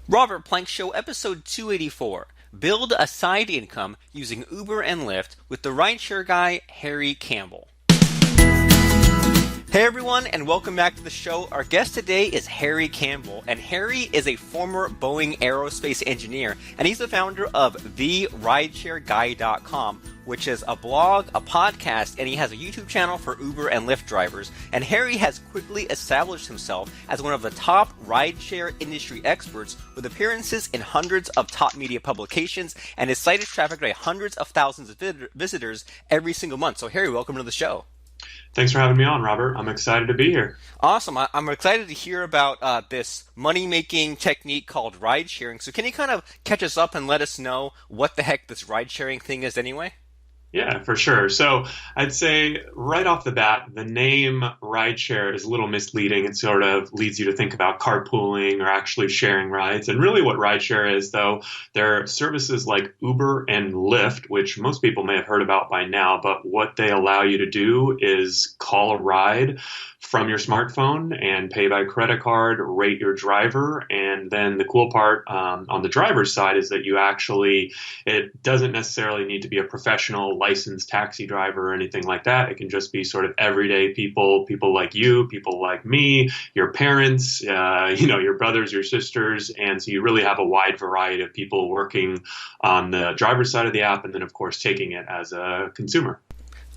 Robert Plank Show, episode 284. Build a side income using Uber and Lyft with the Rideshare Guy, Harry Campbell. Hey everyone, and welcome back to the show. Our guest today is Harry Campbell, and Harry is a former Boeing aerospace engineer, and he's the founder of therideshareguy.com, which is a blog, a podcast, and he has a YouTube channel for Uber and Lyft drivers. And Harry has quickly established himself as one of the top rideshare industry experts with appearances in hundreds of top media publications, and his site is trafficked by hundreds of thousands of visitors every single month. So Harry, welcome to the show. Thanks for having me on, Robert. I'm excited to be here. Awesome. I'm excited to hear about this money-making technique called ride sharing. So can you kind of catch us up and let us know what the heck this ride sharing thing is anyway? Yeah, for sure. So I'd say right off the bat, the name rideshare is a little misleading. It sort of leads you to think about carpooling or actually sharing rides. And really what rideshare is, though, there are services like Uber and Lyft, which most people may have heard about by now. But what they allow you to do is call a ride from your smartphone and pay by credit card, rate your driver. And then the cool part on the driver's side is that it doesn't necessarily need to be a professional licensed taxi driver or anything like that. It can just be sort of everyday people like you, people like me, your parents, your brothers, your sisters. And so you really have a wide variety of people working on the driver's side of the app and then, of course, taking it as a consumer.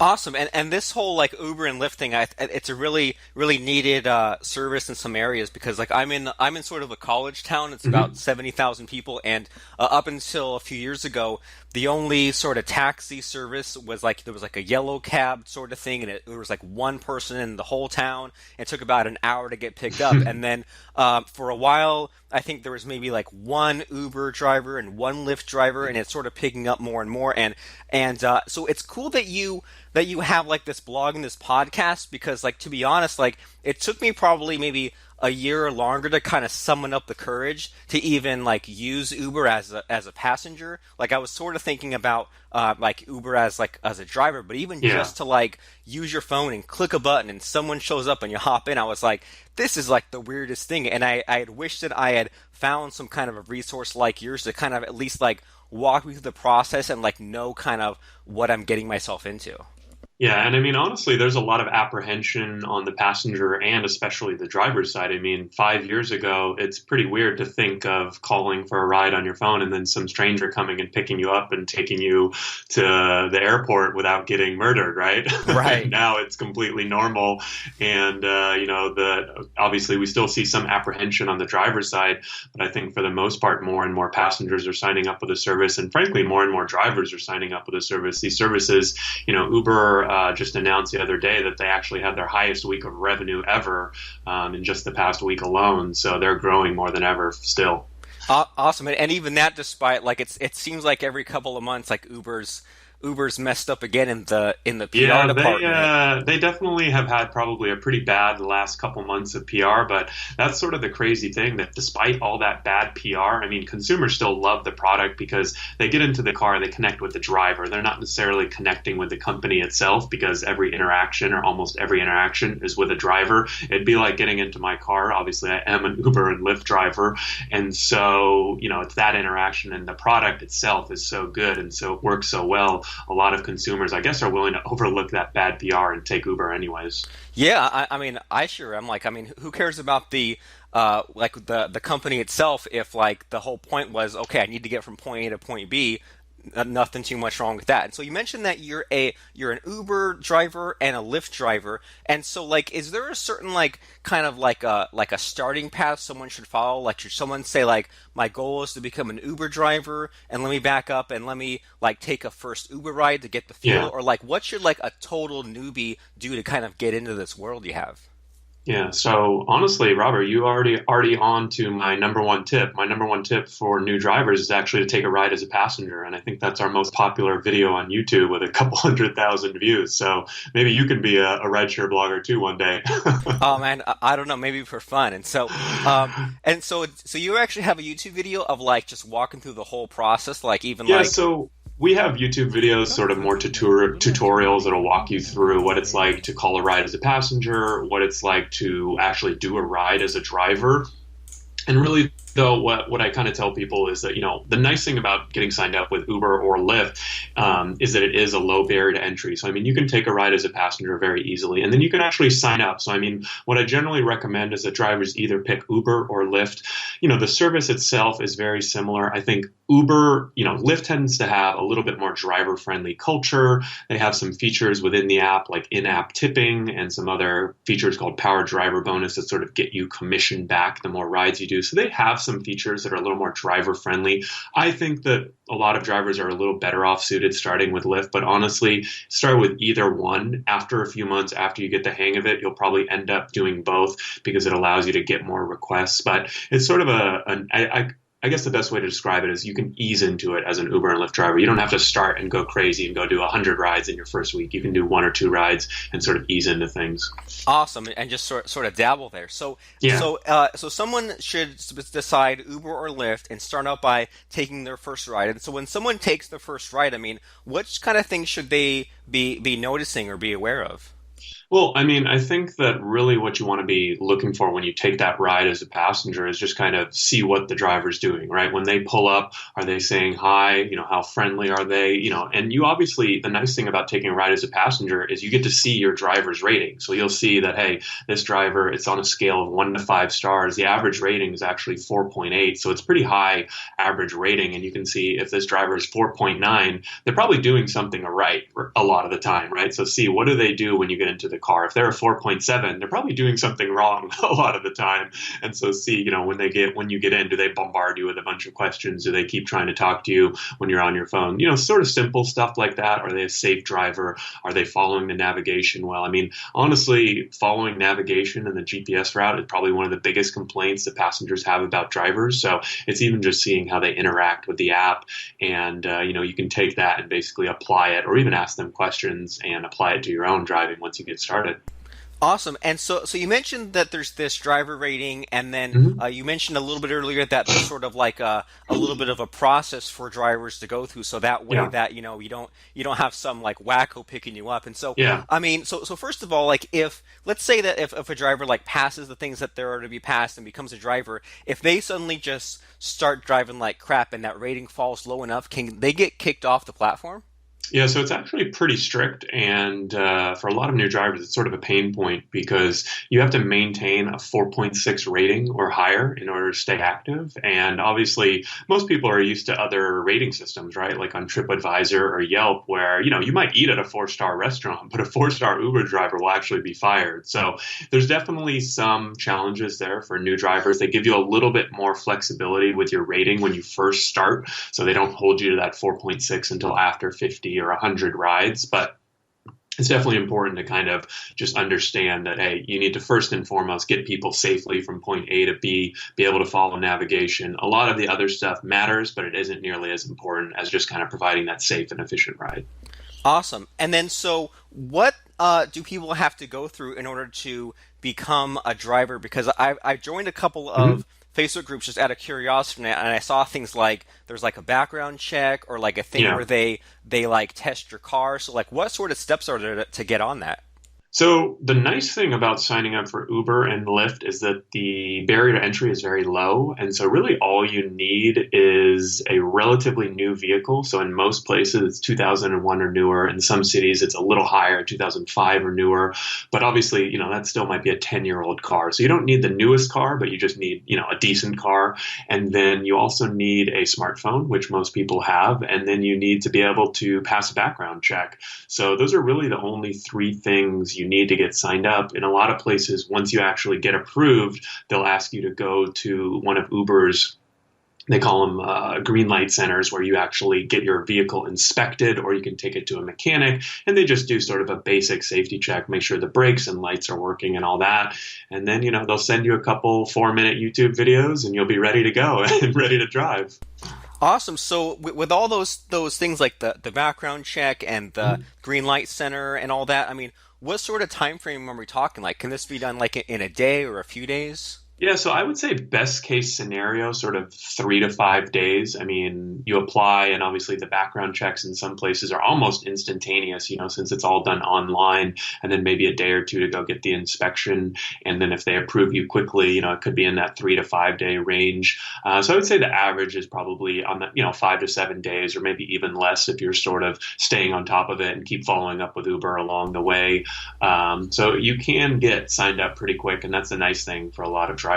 Awesome, and this whole like Uber and Lyft thing, it's a really needed service in some areas because like I'm in sort of a college town. It's about 70,000 people, and up until a few years ago, the only sort of taxi service was like there was like a yellow cab sort of thing, and there was like one person in the whole town. It took about an hour to get picked up, and then for a while, I think there was maybe like one Uber driver and one Lyft driver, and it's sort of picking up more and more. And so it's cool that you have like this blog and this podcast because, like, to be honest, like it took me probably maybe a year or longer to kind of summon up the courage to even like use Uber as a passenger. Like I was sort of thinking about like Uber as a driver, but even just to like use your phone and click a button and someone shows up and you hop in, I was like, this is like the weirdest thing. And I had wished that I had found some kind of a resource like yours to kind of at least like walk me through the process and like know kind of what I'm getting myself into. Yeah, and I mean, honestly, there's a lot of apprehension on the passenger and especially the driver's side. I mean, 5 years ago, it's pretty weird to think of calling for a ride on your phone and then some stranger coming and picking you up and taking you to the airport without getting murdered, right? Right. Now it's completely normal. And, obviously we still see some apprehension on the driver's side, but I think for the most part, more and more passengers are signing up with a service. And frankly, more and more drivers are signing up with a service. These services, Uber just announced the other day that they actually had their highest week of revenue ever in just the past week alone. So they're growing more than ever still. Awesome. And even that, despite like it seems like every couple of months, like Uber's messed up again in the PR department. They definitely have had probably a pretty bad last couple months of PR, but that's sort of the crazy thing that despite all that bad PR, I mean, consumers still love the product because they get into the car, they connect with the driver. They're not necessarily connecting with the company itself because every interaction or almost every interaction is with a driver. It'd be like getting into my car. Obviously, I am an Uber and Lyft driver. And so, it's that interaction and the product itself is so good and so it works so well. A lot of consumers, I guess, are willing to overlook that bad PR and take Uber anyways. Yeah, I mean, I sure am. Like, I mean, who cares about the company itself if like the whole point was, okay, I need to get from point A to point B. Nothing too much wrong with that. And so you mentioned that you're an Uber driver and a Lyft driver. And so like, is there a certain like kind of like a starting path someone should follow? Like, should someone say like, my goal is to become an Uber driver and let me back up and let me like take a first Uber ride to get the feel? Yeah. Or like, what should like a total newbie do to kind of get into this world you have? Yeah, so honestly, Robert, you already on to my number one tip. My number one tip for new drivers is actually to take a ride as a passenger, and I think that's our most popular video on YouTube with a couple 100,000 views. So maybe you can be a rideshare blogger too one day. Oh man, I don't know, maybe for fun. And so you actually have a YouTube video of like just walking through the whole process, like even Yeah, like. so we have YouTube videos, sort of more tutorials that'll walk you through what it's like to call a ride as a passenger, what it's like to actually do a ride as a driver. And really, So what I kind of tell people is that, the nice thing about getting signed up with Uber or Lyft is that it is a low barrier to entry. So I mean, you can take a ride as a passenger very easily, and then you can actually sign up. So I mean, what I generally recommend is that drivers either pick Uber or Lyft. The service itself is very similar. I think Uber, Lyft tends to have a little bit more driver-friendly culture. They have some features within the app like in-app tipping and some other features called Power Driver Bonus that sort of get you commission back the more rides you do. So they have some features that are a little more driver friendly. I think that a lot of drivers are a little better off suited starting with Lyft, but honestly, start with either one. After a few months, after you get the hang of it, you'll probably end up doing both because it allows you to get more requests. But it's sort of I guess the best way to describe it is you can ease into it as an Uber and Lyft driver. You don't have to start and go crazy and go do 100 rides in your first week. You can do one or two rides and sort of ease into things. Awesome, and just sort of dabble there. So Yeah. so someone should decide Uber or Lyft and start out by taking their first ride. And so when someone takes their first ride, I mean, what kind of things should they be noticing or be aware of? Well, I mean, I think that really what you want to be looking for when you take that ride as a passenger is just kind of see what the driver's doing, right? When they pull up, are they saying hi? How friendly are they? And you obviously, the nice thing about taking a ride as a passenger is you get to see your driver's rating. So you'll see that, hey, this driver, it's on a scale of 1 to 5 stars. The average rating is actually 4.8. So it's pretty high average rating. And you can see if this driver is 4.9, they're probably doing something right a lot of the time, right? So see, what do they do when you get into the car? If they're a 4.7, they're probably doing something wrong a lot of the time. And so see, when you get in, do they bombard you with a bunch of questions? Do they keep trying to talk to you when you're on your phone? Sort of simple stuff like that. Are they a safe driver? Are they following the navigation well? I mean, honestly, following navigation and the GPS route is probably one of the biggest complaints that passengers have about drivers. So it's even just seeing how they interact with the app. And, you can take that and basically apply it or even ask them questions and apply it to your own driving once you get started. Awesome. And so you mentioned that there's this driver rating, and then Mhm. you mentioned a little bit earlier that there's sort of like a little bit of a process for drivers to go through, so that way Yeah. that you don't have some like wacko picking you up. And so Yeah. I mean, so first of all, like if let's say that if a driver like passes the things that there are to be passed and becomes a driver, if they suddenly just start driving like crap and that rating falls low enough, can they get kicked off the platform? Yeah, so it's actually pretty strict, and for a lot of new drivers, it's sort of a pain point because you have to maintain a 4.6 rating or higher in order to stay active. And obviously, most people are used to other rating systems, right? Like on TripAdvisor or Yelp, where you might eat at a 4-star restaurant, but a 4-star Uber driver will actually be fired. So there's definitely some challenges there for new drivers. They give you a little bit more flexibility with your rating when you first start, so they don't hold you to that 4.6 until after 50 or 100 rides. But it's definitely important to kind of just understand that, hey, you need to first and foremost get people safely from point A to B, be able to follow navigation. A lot of the other stuff matters, but it isn't nearly as important as just kind of providing that safe and efficient ride. Awesome. And then, so what do people have to go through in order to become a driver? Because I joined a couple Mhm. of Facebook groups just out of curiosity, and I saw things like there's like a background check or like a thing Yeah. where they like test your car. So like, what sort of steps are there to get on that? So the nice thing about signing up for Uber and Lyft is that the barrier to entry is very low. And so really all you need is a relatively new vehicle. So in most places it's 2001 or newer. In some cities it's a little higher, 2005 or newer. But obviously, that still might be a 10-year-old car. So you don't need the newest car, but you just need, a decent car. And then you also need a smartphone, which most people have. And then you need to be able to pass a background check. So those are really the only three things you need to get signed up. In a lot of places, once you actually get approved, they'll ask you to go to one of Uber's, they call them green light centers, where you actually get your vehicle inspected, or you can take it to a mechanic and they just do sort of a basic safety check, make sure the brakes and lights are working and all that. And then, they'll send you a couple 4-minute YouTube videos and you'll be ready to go and ready to drive. Awesome. So with all those things like the background check and the Mhm. green light center and all that, I mean, what sort of time frame are we talking? Like, can this be done like in a day or a few days? Yeah, so I would say best case scenario, sort of 3 to 5 days. I mean, you apply, and obviously the background checks in some places are almost instantaneous, since it's all done online, and then maybe a day or two to go get the inspection. And then if they approve you quickly, it could be in that 3 to 5 day range. So I would say the average is probably on that, 5 to 7 days, or maybe even less if you're sort of staying on top of it and keep following up with Uber along the way. So you can get signed up pretty quick, and that's a nice thing for a lot of drivers.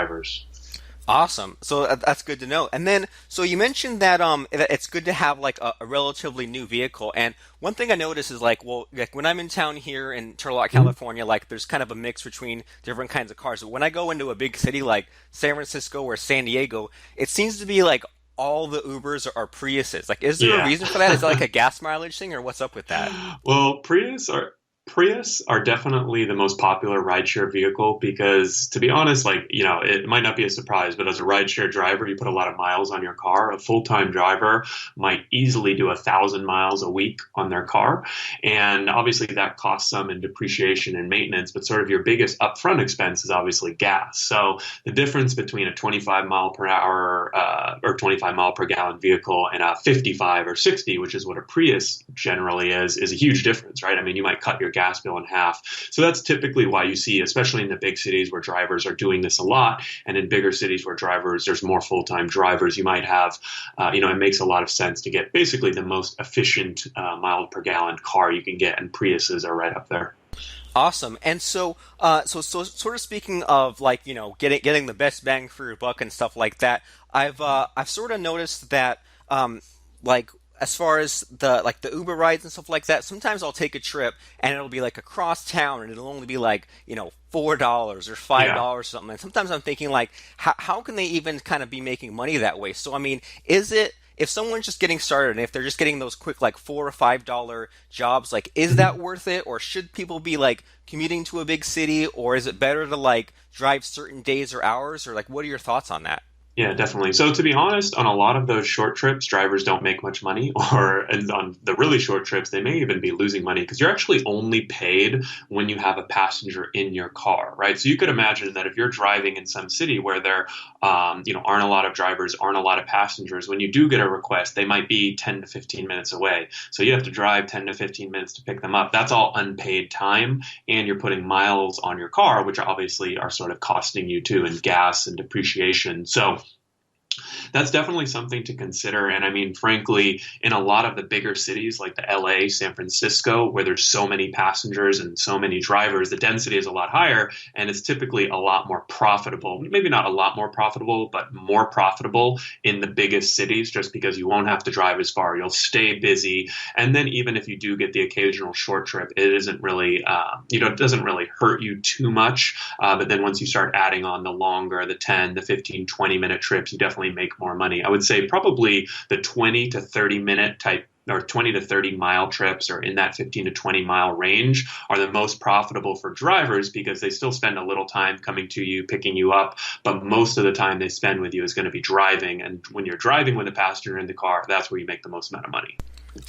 Awesome. So that's good to know. And then, so you mentioned that it's good to have like a relatively new vehicle. And one thing I notice is like, well, like when I'm in town here in Turlock, Mhm. California, like there's kind of a mix between different kinds of cars. But when I go into a big city like San Francisco or San Diego, it seems to be like all the Ubers are Priuses. Like, is there a Yeah. reason for that? Is it like a gas mileage thing, or what's up with that? Well, Prius are definitely the most popular rideshare vehicle because, to be honest, like, it might not be a surprise, but as a rideshare driver, you put a lot of miles on your car. A full-time driver might easily do 1,000 miles a week on their car. And obviously that costs some in depreciation and maintenance, but sort of your biggest upfront expense is obviously gas. So the difference between a 25 mile per hour or 25 mile per gallon vehicle and a 55 or 60, which is what a Prius generally is a huge difference, right? I mean, you might cut your gas bill in half. So that's typically why you see, especially in the big cities where drivers are doing this a lot, and in bigger cities where there's more full-time drivers, you might have, it makes a lot of sense to get basically the most efficient mile per gallon car you can get, and Priuses are right up there. Awesome. And so sort of speaking of like, getting the best bang for your buck and stuff like that, I've sort of noticed that, like, as far as the Uber rides and stuff like that, sometimes I'll take a trip and it'll be like across town and it'll only be like, $4 or Yeah. $5 or something. And sometimes I'm thinking like, how can they even kind of be making money that way? So I mean, is it if someone's just getting started and if they're just getting those quick like $4 or $5 jobs, like is that worth it, or should people be like commuting to a big city, or is it better to like drive certain days or hours, or like what are your thoughts on that? Yeah, definitely. So to be honest, on a lot of those short trips, drivers don't make much money, and on the really short trips, they may even be losing money because you're actually only paid when you have a passenger in your car, right? So you could imagine that if you're driving in some city where there, aren't a lot of drivers, aren't a lot of passengers, when you do get a request, they might be 10 to 15 minutes away. So you have to drive 10 to 15 minutes to pick them up. That's all unpaid time, and you're putting miles on your car, which obviously are sort of costing you too in gas and depreciation. So that's definitely something to consider. And I mean, frankly, in a lot of the bigger cities like the LA, San Francisco, where there's so many passengers and so many drivers, the density is a lot higher and it's typically a lot more profitable. Maybe not a lot more profitable, but more profitable in the biggest cities just because you won't have to drive as far. You'll stay busy. And then even if you do get the occasional short trip, it isn't really, it doesn't really hurt you too much. But then once you start adding on the longer, the 10, the 15, 20-minute trips, you definitely make more money. I would say probably the 20 to 30 minute type or 20 to 30 mile trips or in that 15 to 20 mile range are the most profitable for drivers because they still spend a little time coming to you, picking you up, but most of the time they spend with you is going to be driving. And when you're driving with a passenger in the car, that's where you make the most amount of money.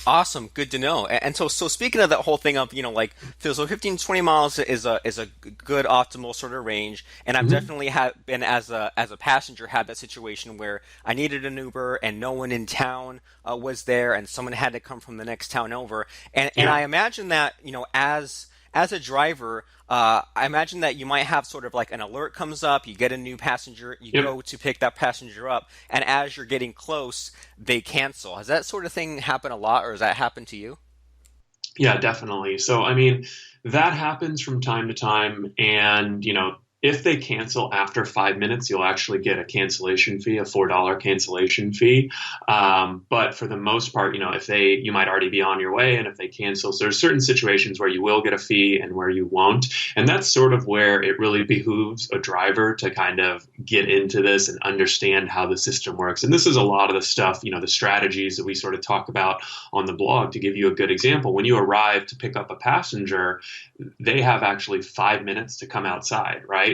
Awesome, good to know. And so speaking of that whole thing of, like so 15 to 20 miles is a good optimal sort of range. And I've Mhm. definitely had been as a passenger had that situation where I needed an Uber and no one in town was there, and someone had to come from the next town over. And Yeah. I imagine that, as a driver, I imagine that you might have sort of like an alert comes up, you get a new passenger, you Yep. go to pick that passenger up, and as you're getting close, they cancel. Has that sort of thing happen a lot, or has that happened to you? Yeah, definitely. So, I mean, that happens from time to time. And, if they cancel after 5 minutes, you'll actually get a cancellation fee, a $4 cancellation fee. But for the most part, you might already be on your way. And if they cancel, so there's certain situations where you will get a fee and where you won't. And that's sort of where it really behooves a driver to kind of get into this and understand how the system works. And this is a lot of the stuff, the strategies that we sort of talk about on the blog. To give you a good example, when you arrive to pick up a passenger, they have actually 5 minutes to come outside, right?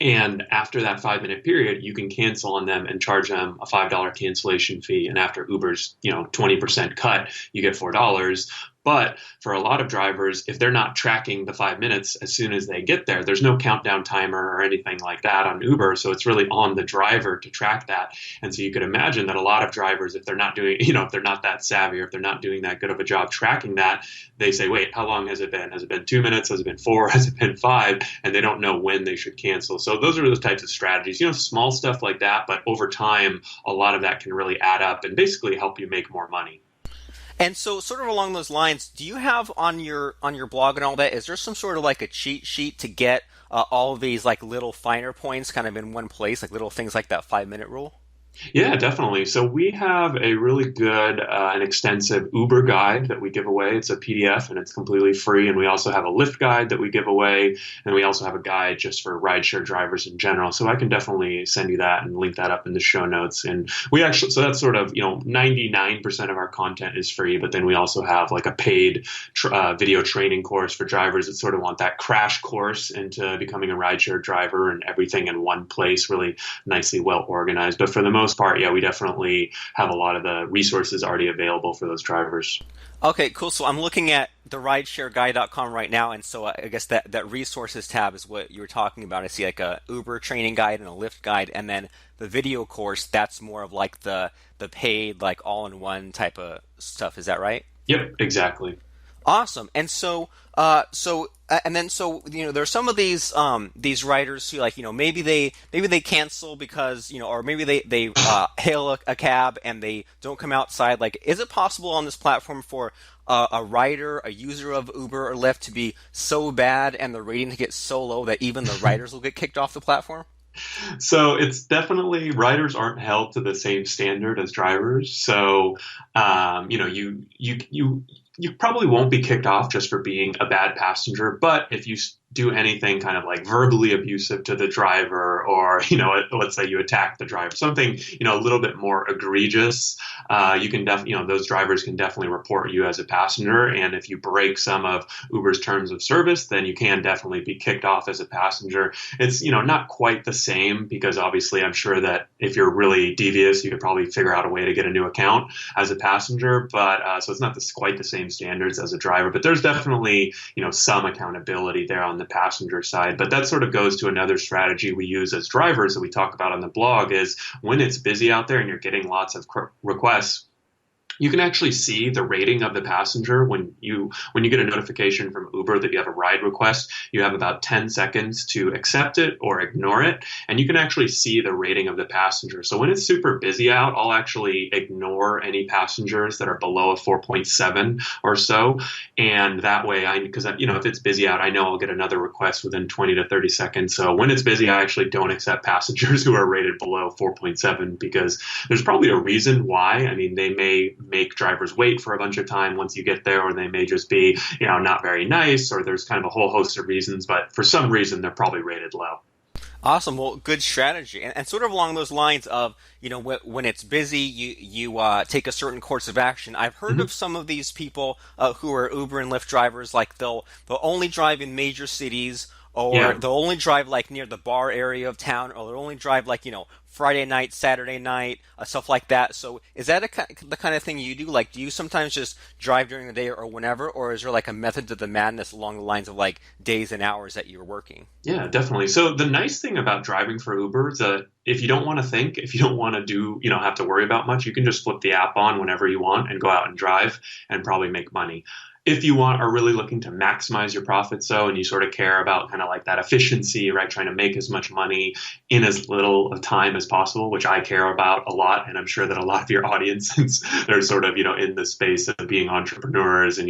And after that 5 minute period, you can cancel on them and charge them a $5 cancellation fee. And after Uber's, 20% cut, you get $4. But for a lot of drivers, if they're not tracking the 5 minutes as soon as they get there, there's no countdown timer or anything like that on Uber. So it's really on the driver to track that. And so you could imagine that a lot of drivers, if they're not doing, if they're not that savvy or if they're not doing that good of a job tracking that, they say, wait, how long has it been? Has it been 2 minutes? Has it been four? Has it been five? And they don't know when they should cancel. So those are the types of strategies, small stuff like that. But over time, a lot of that can really add up and basically help you make more money. And so, sort of along those lines, do you have on your blog and all that? Is there some sort of like a cheat sheet to get all of these like little finer points kind of in one place, like little things like that 5 minute rule? Yeah, definitely. So we have a really good and extensive Uber guide that we give away. It's a PDF and it's completely free. And we also have a Lyft guide that we give away. And we also have a guide just for rideshare drivers in general. So I can definitely send you that and link that up in the show notes. And so that's sort of, 99% of our content is free. But then we also have like a paid video training course for drivers that sort of want that crash course into becoming a rideshare driver and everything in one place, really nicely well organized. But for the most part, yeah, we definitely have a lot of the resources already available for those drivers. Okay, cool. So I'm looking at the rideshareguy.com right now, and so I guess that resources tab is what you were talking about. I see like a Uber training guide and a Lyft guide, and then the video course, that's more of like the paid, like all-in-one type of stuff. Is that right? Yep, exactly. Awesome. And so, there's some of these writers who maybe they cancel because or maybe they hail a cab and they don't come outside. Like, is it possible on this platform for a writer, a user of Uber or Lyft to be so bad and the rating to get so low that even the writers will get kicked off the platform? So it's definitely riders aren't held to the same standard as drivers. So, you probably won't be kicked off just for being a bad passenger. But if you do anything kind of like verbally abusive to the driver, or let's say you attack the driver, something a little bit more egregious, you can those drivers can definitely report you as a passenger. And if you break some of Uber's terms of service, then you can definitely be kicked off as a passenger. It's not quite the same, because obviously I'm sure that if you're really devious, you could probably figure out a way to get a new account as a passenger. But so it's not quite the same standards as a driver, but there's definitely some accountability there on the passenger side. But that sort of goes to another strategy we use as drivers that we talk about on the blog, is when it's busy out there and you're getting lots of requests, you can actually see the rating of the passenger. When you get a notification from Uber that you have a ride request, you have about 10 seconds to accept it or ignore it, and you can actually see the rating of the passenger. So when it's super busy out, I'll actually ignore any passengers that are below a 4.7 or so, and that way, because if it's busy out, I know I'll get another request within 20 to 30 seconds. So when it's busy, I actually don't accept passengers who are rated below 4.7, because there's probably a reason why. I mean, they may make drivers wait for a bunch of time once you get there, or they may just be, not very nice, or there's kind of a whole host of reasons, but for some reason they're probably rated low. Awesome. Well, good strategy. And sort of along those lines of, when it's busy, you take a certain course of action. I've heard of some of these people who are Uber and Lyft drivers, like they'll only drive in major cities, or they'll only drive like near the bar area of town, or they'll only drive like, Friday night, Saturday night, stuff like that. So is that the kind of thing you do? Like, do you sometimes just drive during the day or whenever, or is there like a method to the madness along the lines of like days and hours that you're working? Yeah, definitely. So the nice thing about driving for Uber is that if you don't want to think, if you don't want to do, have to worry about much, you can just flip the app on whenever you want and go out and drive and probably make money. If you are really looking to maximize your profits, though, and you sort of care about kind of like that efficiency, right, trying to make as much money in as little of time as possible, which I care about a lot, and I'm sure that a lot of your audience, since they're sort of, in the space of being entrepreneurs and,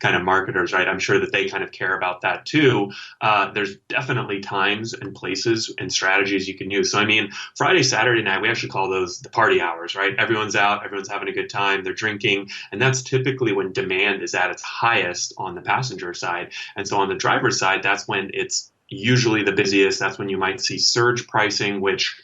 kind of marketers, right, I'm sure that they kind of care about that too. There's definitely times and places and strategies you can use. So, I mean, Friday, Saturday night, we actually call those the party hours, right? Everyone's out, everyone's having a good time, they're drinking, and that's typically when demand is at its highest on the passenger side. And so on the driver's side, that's when it's usually the busiest. That's when you might see surge pricing, which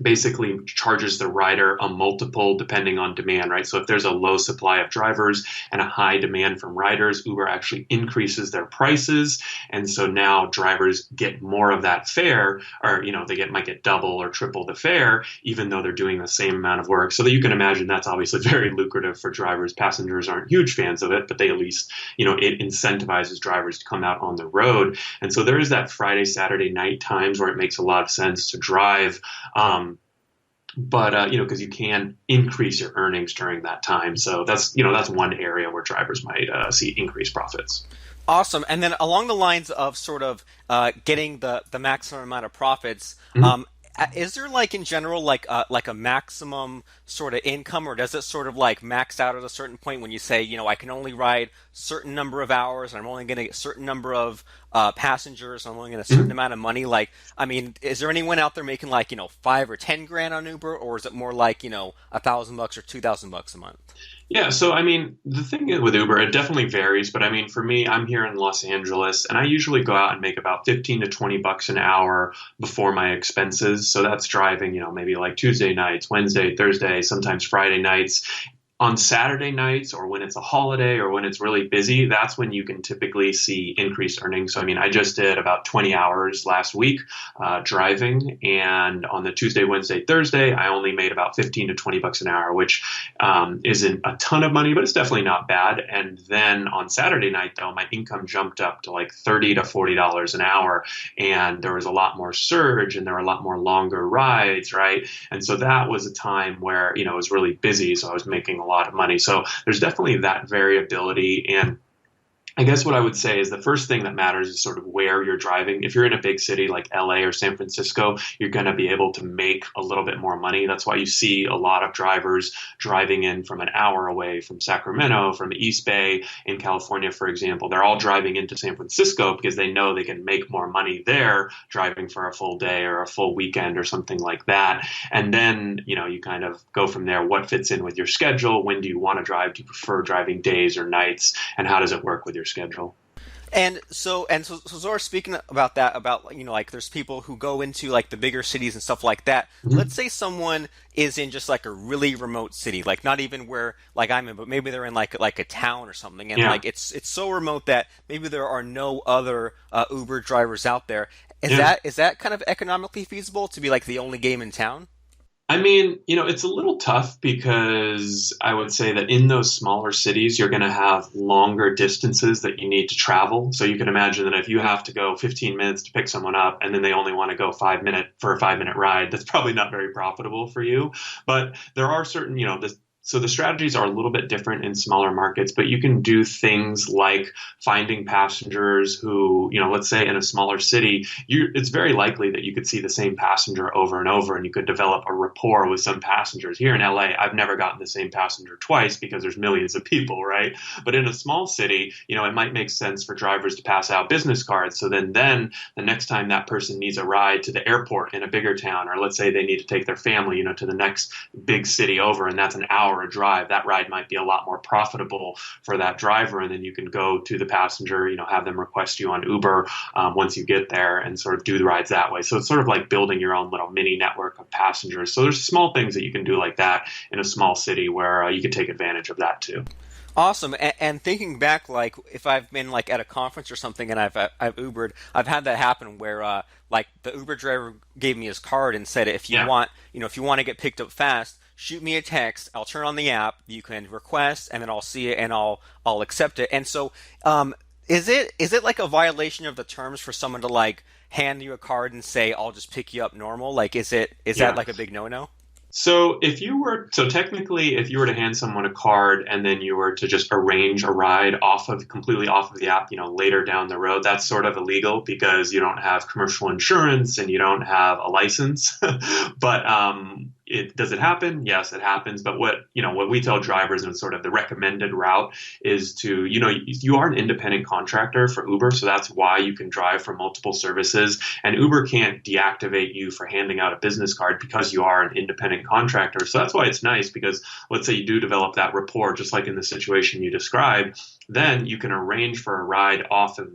basically charges the rider a multiple depending on demand, right? So if there's a low supply of drivers and a high demand from riders, Uber actually increases their prices. And so now drivers get more of that fare, or, might get double or triple the fare, even though they're doing the same amount of work. So that you can imagine that's obviously very lucrative for drivers. Passengers aren't huge fans of it, but they at least, it incentivizes drivers to come out on the road. And so there is that Friday, Saturday night times where it makes a lot of sense to drive. But because you can increase your earnings during that time, so that's one area where drivers might see increased profits. Awesome. And then along the lines of sort of getting the maximum amount of profits, Mhm. is there like in general like a maximum sort of income, or does it sort of like max out at a certain point when you say, I can only ride certain number of hours and I'm only going to get a certain number of passengers, and I'm only going to get a certain Mhm. amount of money? Like, I mean, is there anyone out there making like, 5 or 10 grand on Uber, or is it more like, $1,000 or $2,000 a month? Yeah, so I mean, the thing with Uber, it definitely varies, but I mean, for me, I'm here in Los Angeles, and I usually go out and make about 15 to 20 bucks an hour before my expenses. So that's driving, maybe like Tuesday nights, Wednesday, Thursday, sometimes Friday nights. On Saturday nights, or when it's a holiday, or when it's really busy, that's when you can typically see increased earnings. So, I mean, I just did about 20 hours last week driving, and on the Tuesday, Wednesday, Thursday, I only made about 15 to 20 bucks an hour, which isn't a ton of money, but it's definitely not bad. And then on Saturday night, though, my income jumped up to like $30 to $40 an hour, and there was a lot more surge, and there were a lot more longer rides, right? And so that was a time where, it was really busy, so I was making a lot of money. So there's definitely that variability. And I guess what I would say is the first thing that matters is sort of where you're driving. If you're in a big city like LA or San Francisco, you're going to be able to make a little bit more money. That's why you see a lot of drivers driving in from an hour away from Sacramento, from East Bay in California, for example. They're all driving into San Francisco because they know they can make more money there driving for a full day or a full weekend or something like that. And then, you kind of go from there. What fits in with your schedule? When do you want to drive? Do you prefer driving days or nights? And how does it work with your schedule? And so Zora, speaking about that, about like there's people who go into like the bigger cities and stuff like that. Mhm. Let's say someone is in just like a really remote city, like not even where like I'm in, but maybe they're in like a town or something, and Yeah. like it's so remote that maybe there are no other Uber drivers out there. Is Yeah. that kind of economically feasible to be like the only game in town? I mean, it's a little tough because I would say that in those smaller cities, you're going to have longer distances that you need to travel. So you can imagine that if you have to go 15 minutes to pick someone up and then they only want to go 5 minute for a 5 minute ride, that's probably not very profitable for you. But there are certain, so the strategies are a little bit different in smaller markets, but you can do things like finding passengers who, let's say in a smaller city, it's very likely that you could see the same passenger over and over, and you could develop a rapport with some passengers. Here in LA, I've never gotten the same passenger twice because there's millions of people, right? But in a small city, it might make sense for drivers to pass out business cards. So then the next time that person needs a ride to the airport in a bigger town, or let's say they need to take their family, to the next big city over, and that's an hour a drive, that ride might be a lot more profitable for that driver. And then you can go to the passenger, have them request you on Uber once you get there, and sort of do the rides that way. So it's sort of like building your own little mini network of passengers. So there's small things that you can do like that in a small city where you can take advantage of that too. Awesome. And thinking back, like if I've been like at a conference or something and I've Ubered, I've had that happen where like the Uber driver gave me his card and said, if you Yeah. want, if you want to get picked up fast, shoot me a text. I'll turn on the app. You can request, and then I'll see it and I'll accept it. And so, is it like a violation of the terms for someone to like hand you a card and say, I'll just pick you up normal? Like, is that Yeah. like a big no-no? So technically, if you were to hand someone a card and then you were to just arrange a ride completely off of the app, later down the road, that's sort of illegal because you don't have commercial insurance and you don't have a license. But does it happen? Yes, it happens. But what we tell drivers and sort of the recommended route is to, you are an independent contractor for Uber, so that's why you can drive for multiple services. And Uber can't deactivate you for handing out a business card because you are an independent contractor. So that's why it's nice, because let's say you do develop that rapport, just like in the situation you described, then you can arrange for a ride off of,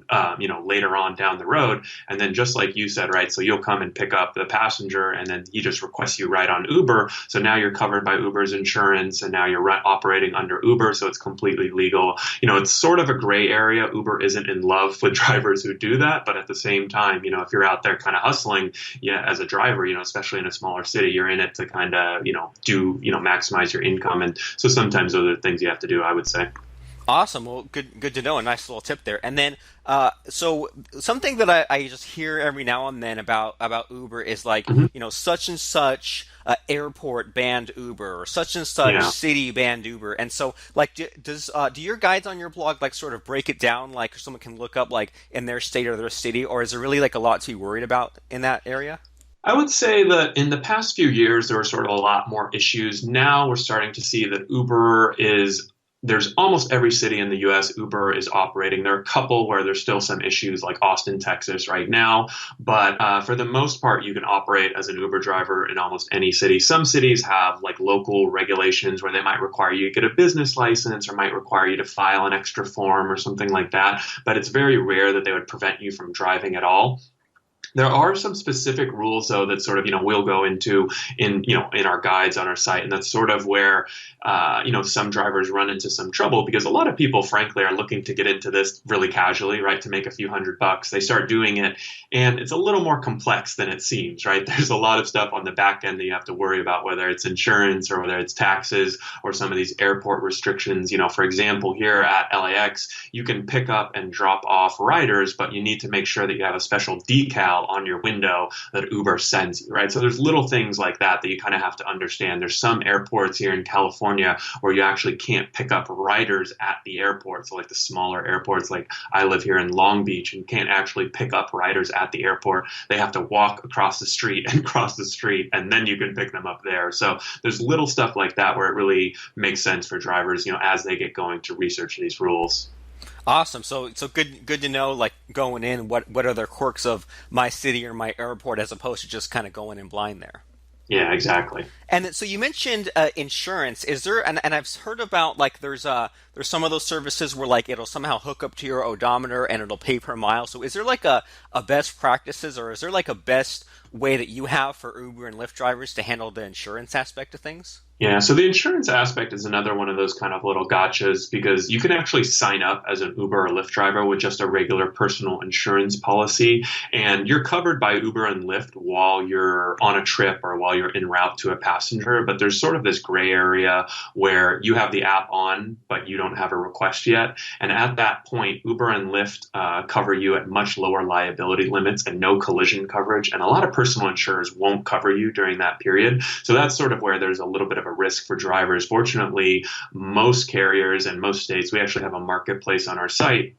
later on down the road. And then just like you said, right, so you'll come and pick up the passenger and then he just requests you ride on Uber. So now you're covered by Uber's insurance and now you're operating under Uber. So it's completely legal. It's sort of a gray area. Uber isn't in love with drivers who do that. But at the same time, if you're out there kind of hustling, as a driver, especially in a smaller city, you're in it to kind of, maximize your income. And so sometimes those are things you have to do, I would say. Awesome. Well, good to know. A nice little tip there. And then, so something that I just hear every now and then about Uber is like, Mhm. such and such airport banned Uber, or such and such Yeah. city banned Uber. And so, like, do your guides on your blog like sort of break it down, like someone can look up like in their state or their city, or is there really like a lot to be worried about in that area? I would say that in the past few years, there were sort of a lot more issues. Now we're starting to see that there's almost every city in the US Uber is operating. There are a couple where there's still some issues like Austin, Texas right now. But for the most part, you can operate as an Uber driver in almost any city. Some cities have like local regulations where they might require you to get a business license or might require you to file an extra form or something like that. But it's very rare that they would prevent you from driving at all. There are some specific rules, though, that sort of, we'll go into in our guides on our site. And that's sort of where, some drivers run into some trouble because a lot of people, frankly, are looking to get into this really casually, right, to make a few $100. They start doing it and it's a little more complex than it seems, right? There's a lot of stuff on the back end that you have to worry about, whether it's insurance or whether it's taxes or some of these airport restrictions. For example, here at LAX, you can pick up and drop off riders, but you need to make sure that you have a special decal on your window that Uber sends you, right? So there's little things like that you kind of have to understand. There's some airports here in California where you actually can't pick up riders at the airport. So like the smaller airports, like I live here in Long Beach, and you can't actually pick up riders at the airport. They have to walk across the street and cross the street, and then you can pick them up there. So there's little stuff like that where it really makes sense for drivers, as they get going to research these rules. Awesome. So good to know, like going in, what are the quirks of my city or my airport as opposed to just kind of going in blind there. Yeah, exactly. And so you mentioned insurance. Is there, and I've heard about like there's some of those services where like it'll somehow hook up to your odometer and it'll pay per mile. So is there like a best practices, or is there like a best way that you have for Uber and Lyft drivers to handle the insurance aspect of things? Yeah, so the insurance aspect is another one of those kind of little gotchas because you can actually sign up as an Uber or Lyft driver with just a regular personal insurance policy, and you're covered by Uber and Lyft while you're on a trip or while you're en route to a passenger. But there's sort of this gray area where you have the app on, but you don't have a request yet. And at that point, Uber and Lyft cover you at much lower liability limits and no collision coverage. And a lot of personal insurers won't cover you during that period. So that's sort of where there's a little bit of a risk for drivers. Fortunately, most carriers and most states, we actually have a marketplace on our site.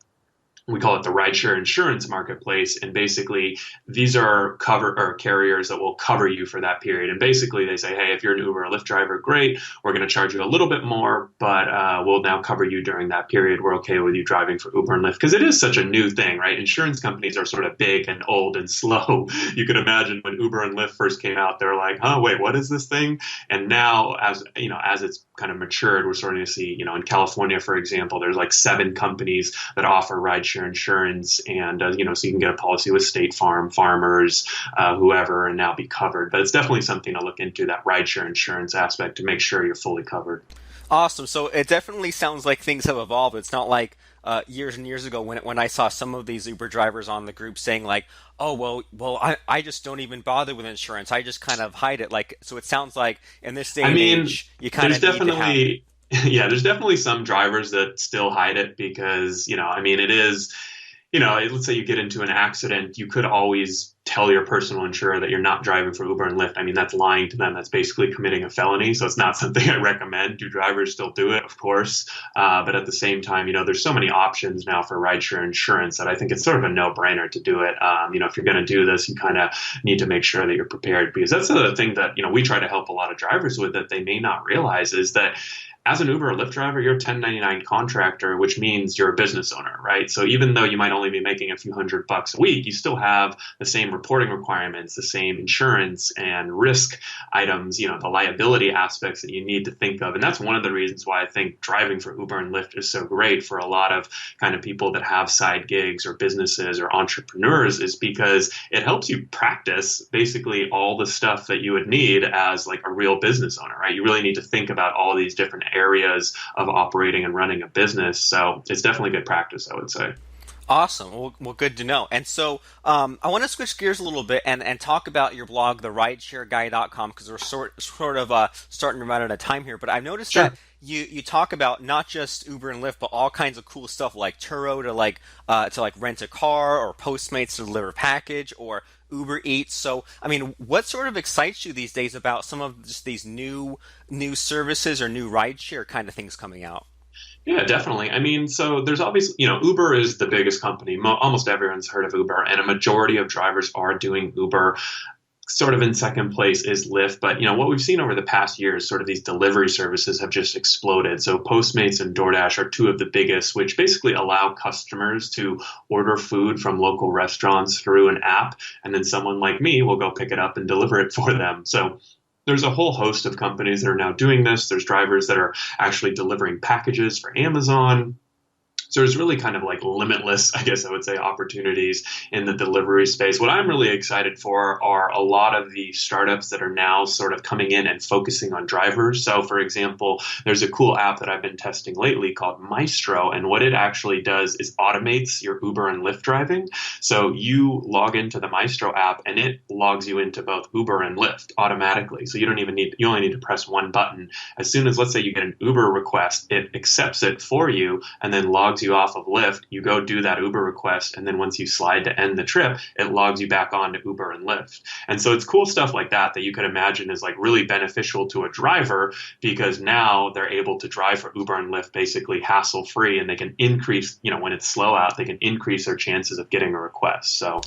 We call it the Rideshare Insurance Marketplace. And basically, these are carriers that will cover you for that period. And basically, they say, hey, if you're an Uber or Lyft driver, great. We're going to charge you a little bit more, but we'll now cover you during that period. We're okay with you driving for Uber and Lyft. Because it is such a new thing, right? Insurance companies are sort of big and old and slow. You can imagine when Uber and Lyft first came out, they're like, wait, what is this thing? And now, as it's kind of matured, we're starting to see, in California, for example, there's like 7 companies that offer rideshare insurance, and so you can get a policy with State Farm, Farmers, whoever, and now be covered. But it's definitely something to look into, that rideshare insurance aspect, to make sure you're fully covered. Awesome. So it definitely sounds like things have evolved. It's not like years and years ago when I saw some of these Uber drivers on the group saying like, oh, I just don't even bother with insurance. I just kind of hide it. Like, so it sounds like in this day and age, you kind of need to have. Yeah, there's definitely some drivers that still hide it because, it is, let's say you get into an accident, you could always tell your personal insurer that you're not driving for Uber and Lyft, I mean, that's lying to them. That's basically committing a felony. So it's not something I recommend. Do drivers still do it? Of course. But at the same time, there's so many options now for rideshare insurance that I think it's sort of a no-brainer to do it. If you're going to do this, you kind of need to make sure that you're prepared, because that's the thing that, we try to help a lot of drivers with that they may not realize is that as an Uber or Lyft driver, you're a 1099 contractor, which means you're a business owner, right? So even though you might only be making a few $100 a week, you still have the same reporting requirements, the same insurance and risk items, the liability aspects that you need to think of. And that's one of the reasons why I think driving for Uber and Lyft is so great for a lot of kind of people that have side gigs or businesses or entrepreneurs, is because it helps you practice basically all the stuff that you would need as like a real business owner, right? You really need to think about all these different areas of operating and running a business. So it's definitely good practice, I would say. Awesome. Well, good to know. And so I want to switch gears a little bit and talk about your blog, the rideshareguy.com, because we're sort of starting to run out of time here. But I've noticed Sure. that you talk about not just Uber and Lyft, but all kinds of cool stuff like Turo to rent a car, or Postmates to deliver a package, or UberEats. So, I mean, what sort of excites you these days about some of just these new services or new rideshare kind of things coming out? Yeah, definitely. I mean, so there's obviously, Uber is the biggest company. Almost everyone's heard of Uber, and a majority of drivers are doing Uber. Sort of in second place is Lyft. But, what we've seen over the past year is sort of these delivery services have just exploded. So Postmates and DoorDash are two of the biggest, which basically allow customers to order food from local restaurants through an app. And then someone like me will go pick it up and deliver it for them. So there's a whole host of companies that are now doing this. There's drivers that are actually delivering packages for Amazon. So there's really kind of like limitless, I guess I would say, opportunities in the delivery space. What I'm really excited for are a lot of the startups that are now sort of coming in and focusing on drivers. So for example, there's a cool app that I've been testing lately called Mystro. And what it actually does is automates your Uber and Lyft driving. So you log into the Mystro app and it logs you into both Uber and Lyft automatically. So you only need to press one button. As soon as, let's say, you get an Uber request, it accepts it for you and then logs you off of Lyft. You go do that Uber request, and then once you slide to end the trip, it logs you back on to Uber and Lyft. And so it's cool stuff like that you could imagine is like really beneficial to a driver, because now they're able to drive for Uber and Lyft basically hassle free, and they can increase, when it's slow out, they can increase their chances of getting a request. So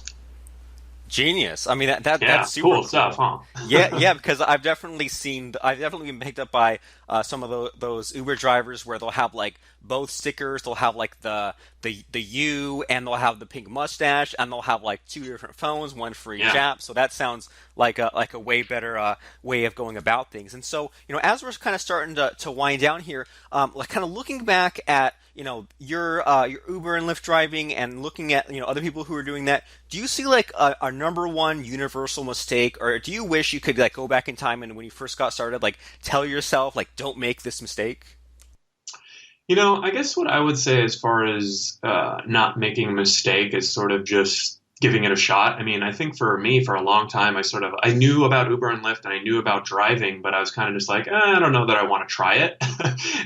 Genius. I mean, that's super cool stuff, huh? Yeah, because I've definitely been picked up by some of those Uber drivers where they'll have like both stickers. They'll have like the U, and they'll have the pink mustache, and they'll have like two different phones, one for each app. So that sounds like a way better way of going about things. And so, as we're kind of starting to wind down here, like kind of looking back at your Uber and Lyft driving, and looking at other people who are doing that, do you see like a number one universal mistake, or do you wish you could like go back in time and when you first got started, like tell yourself like don't make this mistake? I guess what I would say as far as not making a mistake is sort of just giving it a shot. I mean, I think for me, for a long time, I knew about Uber and Lyft and I knew about driving, but I was kind of just like, I don't know that I want to try it.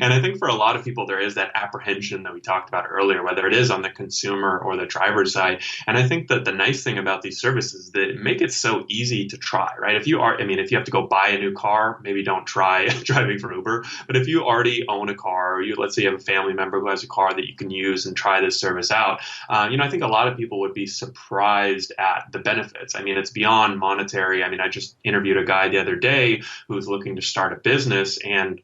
And I think for a lot of people, there is that apprehension that we talked about earlier, whether it is on the consumer or the driver side. And I think that the nice thing about these services is that make it so easy to try, right? If you have to go buy a new car, maybe don't try driving for Uber. But if you already own a car, or let's say you have a family member who has a car that you can use and try this service out, I think a lot of people would be surprised at the benefits. I mean, it's beyond monetary. I mean, I just interviewed a guy the other day who was looking to start a business, and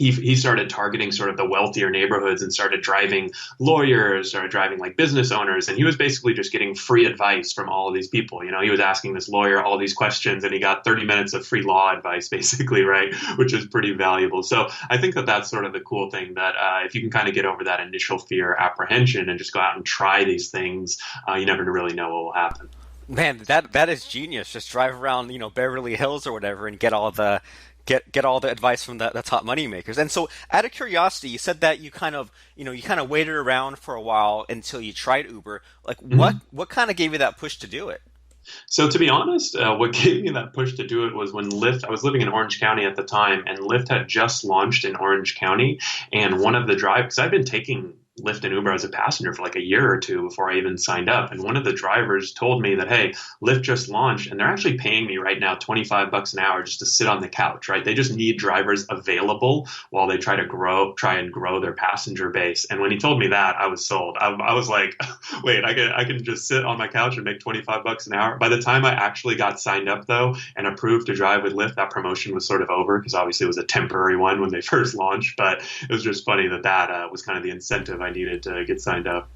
he started targeting sort of the wealthier neighborhoods and started driving lawyers or driving like business owners. And he was basically just getting free advice from all of these people. He was asking this lawyer all these questions and he got 30 minutes of free law advice basically, right? Which is pretty valuable. So I think that that's sort of the cool thing, that if you can kind of get over that initial fear, apprehension, and just go out and try these things, you never really know what will happen. Man, that is genius. Just drive around, Beverly Hills or whatever, and get all the advice from the top money makers. And so, out of curiosity, you said that you kind of waited around for a while until you tried Uber. Like, what kind of gave you that push to do it? So to be honest, what gave me that push to do it was when Lyft, I was living in Orange County at the time, and Lyft had just launched in Orange County. And one of the drivers, because I've been taking Lyft and Uber as a passenger for like a year or two before I even signed up. And one of the drivers told me that, hey, Lyft just launched and they're actually paying me right now $25 an hour just to sit on the couch, right? They just need drivers available while they try and grow their passenger base. And when he told me that, I was sold. I was like, wait, I can just sit on my couch and make $25 an hour. By the time I actually got signed up though and approved to drive with Lyft, that promotion was sort of over because obviously it was a temporary one when they first launched. But it was just funny that was kind of the incentive I needed to get signed up.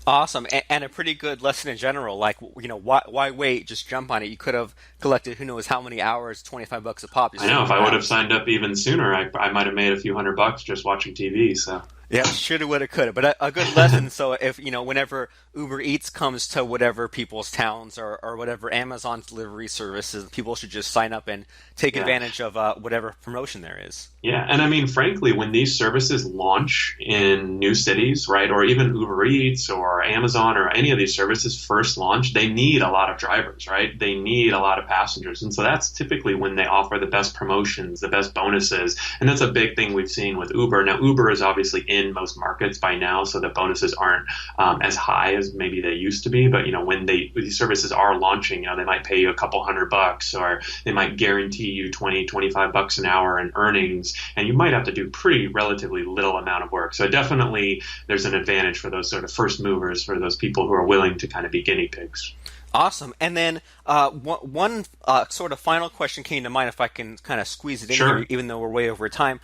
Awesome, and a pretty good lesson in general. Like, why wait? Just jump on it. You could have collected who knows how many hours, $25 a pop. Just I know sitting if on I the would have couch. signed up even sooner, I might have made a few $100 just watching TV. So Yeah, shoulda, woulda, coulda. But a good lesson. So if whenever Uber Eats comes to whatever people's towns or whatever Amazon delivery services, people should just sign up and take yeah. advantage of whatever promotion there is. Yeah, and I mean, frankly, when these services launch in new cities, right, or even Uber Eats or Amazon or any of these services first launch, they need a lot of drivers, right? They need a lot of passengers. And so that's typically when they offer the best promotions, the best bonuses. And that's a big thing we've seen with Uber. Now, Uber is obviously in most markets by now, so the bonuses aren't as high as maybe they used to be. But, when these services are launching, they might pay you a couple $100 or they might guarantee you 20, $25 an hour in earnings, and you might have to do pretty relatively little amount of work. So definitely there's an advantage for those sort of first movers, for those people who are willing to kind of be guinea pigs. Awesome. And then one sort of final question came to mind, if I can kind of squeeze it in Sure. here, even though we're way over time.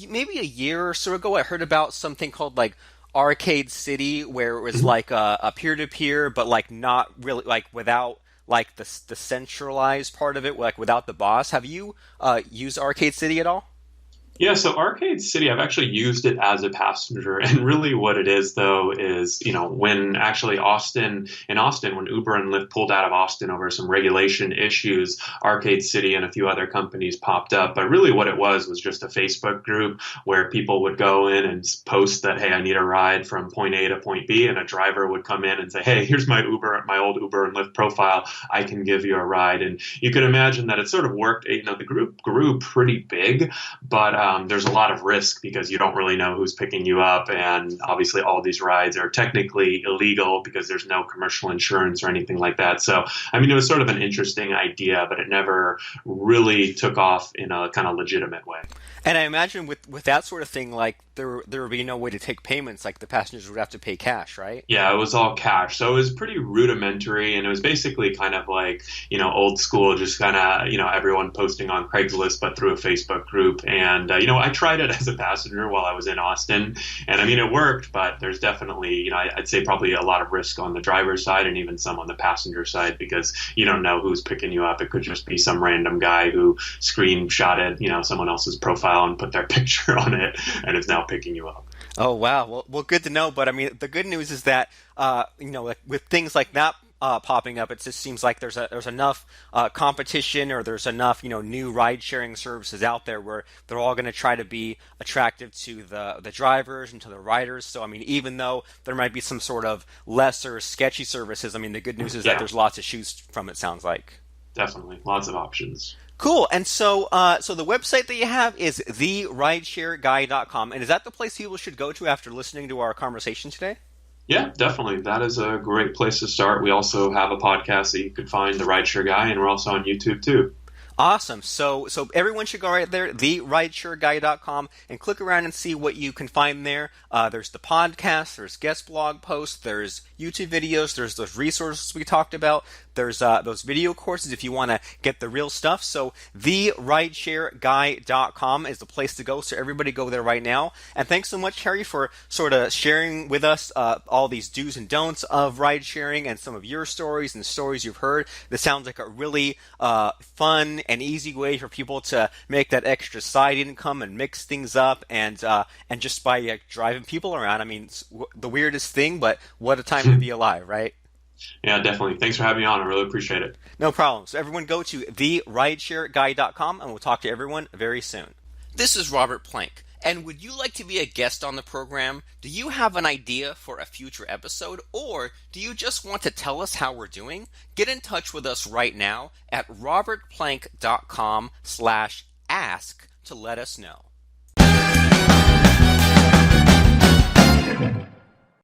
Maybe a year or so ago, I heard about something called like Arcade City, where it was like a peer-to-peer, but like not really like without like the centralized part of it, like without the boss. Have you used Arcade City at all? Yeah, so Arcade City, I've actually used it as a passenger. And really what it is, though, is, when actually in Austin, when Uber and Lyft pulled out of Austin over some regulation issues, Arcade City and a few other companies popped up. But really what it was just a Facebook group where people would go in and post that, hey, I need a ride from point A to point B. And a driver would come in and say, hey, here's my old Uber and Lyft profile. I can give you a ride. And you can imagine that it sort of worked. The group grew pretty big, but there's a lot of risk because you don't really know who's picking you up. And obviously all these rides are technically illegal because there's no commercial insurance or anything like that. So, it was sort of an interesting idea, but it never really took off in a kind of legitimate way. And I imagine with that sort of thing, like there would be no way to take payments. Like the passengers would have to pay cash, right? Yeah, it was all cash. So it was pretty rudimentary, and it was basically kind of like, old school, just kind of, everyone posting on Craigslist, but through a Facebook group. And, I tried it as a passenger while I was in Austin, and it worked, but there's definitely, I'd say probably a lot of risk on the driver's side and even some on the passenger side because you don't know who's picking you up. It could just be some random guy who screenshotted, someone else's profile and put their picture on it and is now picking you up. Oh wow, well, good to know. But the good news is that like with things like that popping up, it just seems like there's enough competition, or there's enough new ride sharing services out there where they're all going to try to be attractive to the drivers and to the riders. So even though there might be some sort of lesser sketchy services, the good news is that there's lots to choose from. It sounds like. Definitely, lots of options. Cool. And so the website that you have is therideshareguy.com. And is that the place people should go to after listening to our conversation today? Yeah, definitely. That is a great place to start. We also have a podcast that you could find, The Rideshare Guy, and we're also on YouTube too. Awesome. So everyone should go right there, therideshareguy.com, and click around and see what you can find there. There's the podcast, there's guest blog posts, there's YouTube videos, there's those resources we talked about, there's those video courses if you want to get the real stuff. So therideshareguy.com is the place to go. So everybody go there right now. And thanks so much, Harry, for sort of sharing with us all these do's and don'ts of ride sharing and some of your stories and stories you've heard. This sounds like a really fun and easy way for people to make that extra side income and mix things up, and just by driving people around. It's the weirdest thing, but what a time to be alive, right? Yeah, definitely. Thanks for having me on. I really appreciate it. No problem. So everyone go to therideshareguy.com, and we'll talk to everyone very soon. This is Robert Plank. And would you like to be a guest on the program? Do you have an idea for a future episode? Or do you just want to tell us how we're doing? Get in touch with us right now at robertplank.com/ask to let us know.